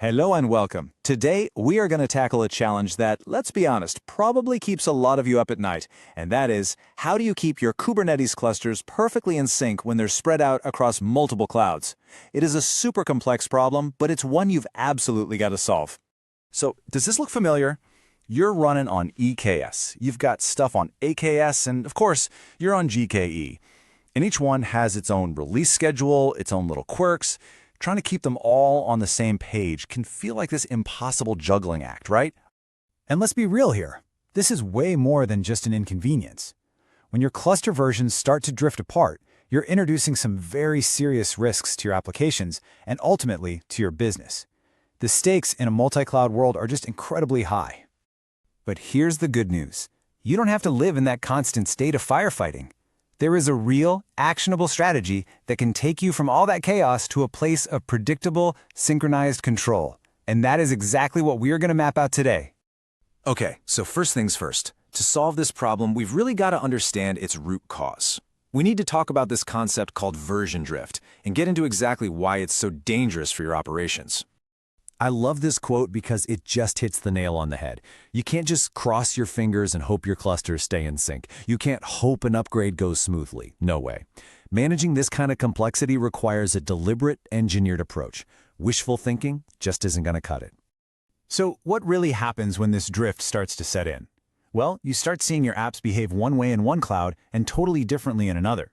Hello and welcome. Today, we are going to tackle a challenge that, let's be honest, probably keeps a lot of you up at night, and that is, how do you keep your Kubernetes clusters perfectly in sync when they're spread out across multiple clouds? It is a super complex problem, but it's one you've absolutely got to solve. So, does this look familiar? You're running on EKS, you've got stuff on AKS, and of course, you're on GKE. And each one has its own release schedule, its own little quirks. Trying to keep them all on the same page can feel like this impossible juggling act, right? And let's be real here. This is way more than just an inconvenience. When your cluster versions start to drift apart, you're introducing some very serious risks to your applications and ultimately to your business. The stakes in a multi-cloud world are just incredibly high. But here's the good news. You don't have to live in that constant state of firefighting. There is a real, actionable strategy that can take you from all that chaos to a place of predictable, synchronized control. And that is exactly what we are going to map out today. Okay, so first things first. To solve this problem, we've really got to understand its root cause. We need to talk about this concept called version drift and get into exactly why it's so dangerous for your operations. I love this quote because it just hits the nail on the head. You can't just cross your fingers and hope your clusters stay in sync. You can't hope an upgrade goes smoothly. No way. Managing this kind of complexity requires a deliberate, engineered approach. Wishful thinking just isn't going to cut it. So what really happens when this drift starts to set in? Well, you start seeing your apps behave one way in one cloud and totally differently in another.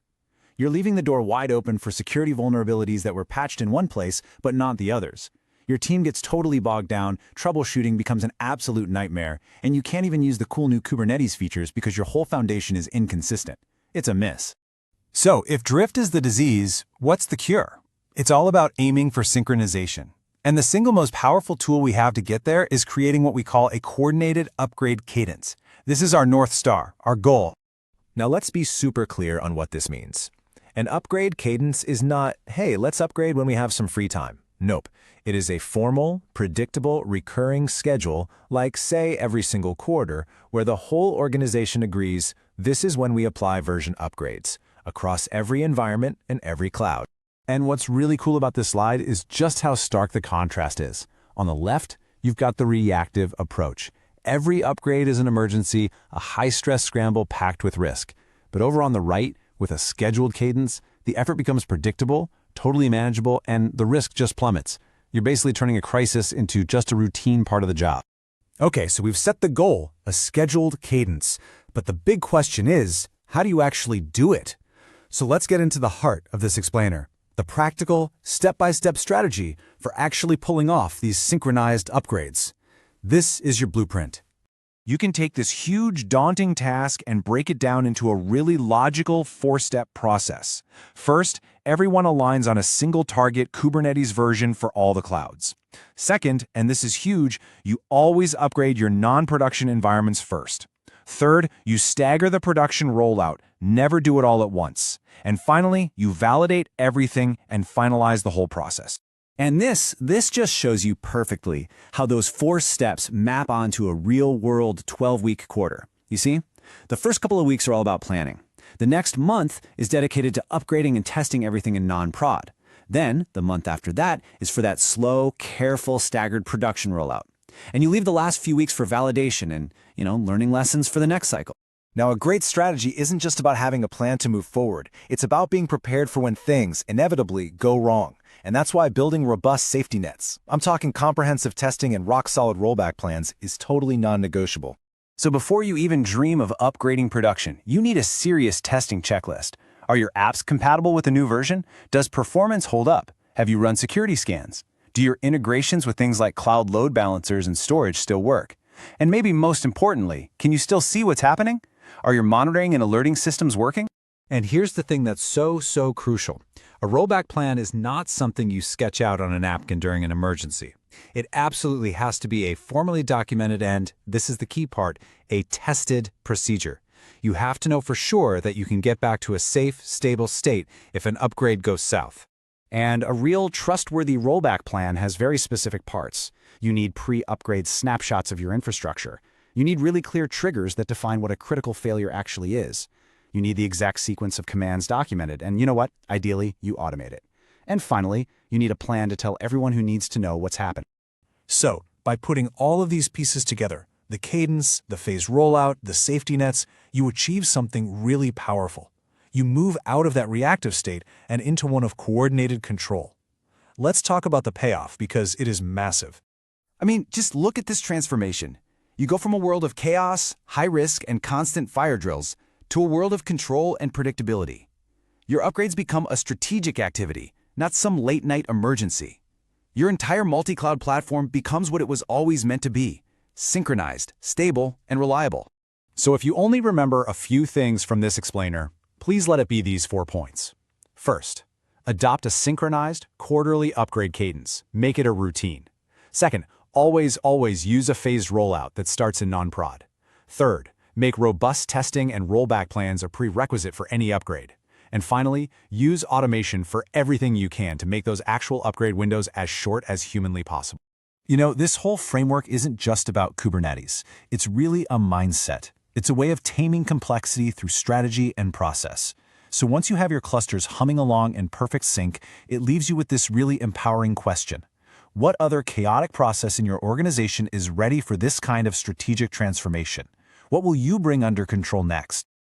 You're leaving the door wide open for security vulnerabilities that were patched in one place but not the others. Your team gets totally bogged down, troubleshooting becomes an absolute nightmare, and you can't even use the cool new Kubernetes features because your whole foundation is inconsistent. It's a miss. So, if drift is the disease, what's the cure? It's all about aiming for synchronization. And the single most powerful tool we have to get there is creating what we call a coordinated upgrade cadence. This is our North Star, our goal. Now let's be super clear on what this means. An upgrade cadence is not, hey, let's upgrade when we have some free time. Nope. It is a formal, predictable, recurring schedule, like, say, every single quarter, where the whole organization agrees this is when we apply version upgrades across every environment and every cloud. And what's really cool about this slide is just how stark the contrast is. On the left, you've got the reactive approach. Every upgrade is an emergency, a high-stress scramble packed with risk. But over on the right, with a scheduled cadence, the effort becomes predictable, totally manageable, and the risk just plummets. You're basically turning a crisis into just a routine part of the job. Okay, so we've set the goal, a scheduled cadence. But the big question is, how do you actually do it? So let's get into the heart of this explainer, the practical, step-by-step strategy for actually pulling off these synchronized upgrades. This is your blueprint. You can take this huge, daunting task and break it down into a really logical four-step process. First, everyone aligns on a single target Kubernetes version for all the clouds. Second, and this is huge, you always upgrade your non-production environments first. Third, you stagger the production rollout, never do it all at once. And finally, you validate everything and finalize the whole process. And this just shows you perfectly how those four steps map onto a real-world 12-week quarter. You see, the first couple of weeks are all about planning. The next month is dedicated to upgrading and testing everything in non-prod. Then, the month after that is for that slow, careful, staggered production rollout. And you leave the last few weeks for validation and, learning lessons for the next cycle. Now, a great strategy isn't just about having a plan to move forward. It's about being prepared for when things inevitably go wrong. And that's why building robust safety nets, I'm talking comprehensive testing and rock-solid rollback plans, is totally non-negotiable. So before you even dream of upgrading production, you need a serious testing checklist. Are your apps compatible with the new version? Does performance hold up? Have you run security scans? Do your integrations with things like cloud load balancers and storage still work? And maybe most importantly, can you still see what's happening? Are your monitoring and alerting systems working? And here's the thing that's so crucial. A rollback plan is not something you sketch out on a napkin during an emergency. It absolutely has to be a formally documented and, this is the key part, a tested procedure. You have to know for sure that you can get back to a safe, stable state if an upgrade goes south. And a real trustworthy rollback plan has very specific parts. You need pre-upgrade snapshots of your infrastructure. You need really clear triggers that define what a critical failure actually is. You need the exact sequence of commands documented, and you know what? Ideally, you automate it. And finally, you need a plan to tell everyone who needs to know what's happening. So, by putting all of these pieces together, the cadence, the phase rollout, the safety nets, you achieve something really powerful. You move out of that reactive state and into one of coordinated control. Let's talk about the payoff because it is massive. I mean, just look at this transformation. You go from a world of chaos, high risk, and constant fire drills to a world of control and predictability. Your upgrades become a strategic activity, not some late-night emergency. Your entire multi-cloud platform becomes what it was always meant to be: synchronized, stable, and reliable. So if you only remember a few things from this explainer, please let it be these 4 points. First, adopt a synchronized, quarterly upgrade cadence. Make it a routine. Second, always use a phased rollout that starts in non-prod. Third, make robust testing and rollback plans a prerequisite for any upgrade. And finally, use automation for everything you can to make those actual upgrade windows as short as humanly possible. You know, this whole framework isn't just about Kubernetes. It's really a mindset. It's a way of taming complexity through strategy and process. So once you have your clusters humming along in perfect sync, it leaves you with this really empowering question. What other chaotic process in your organization is ready for this kind of strategic transformation? What will you bring under control next?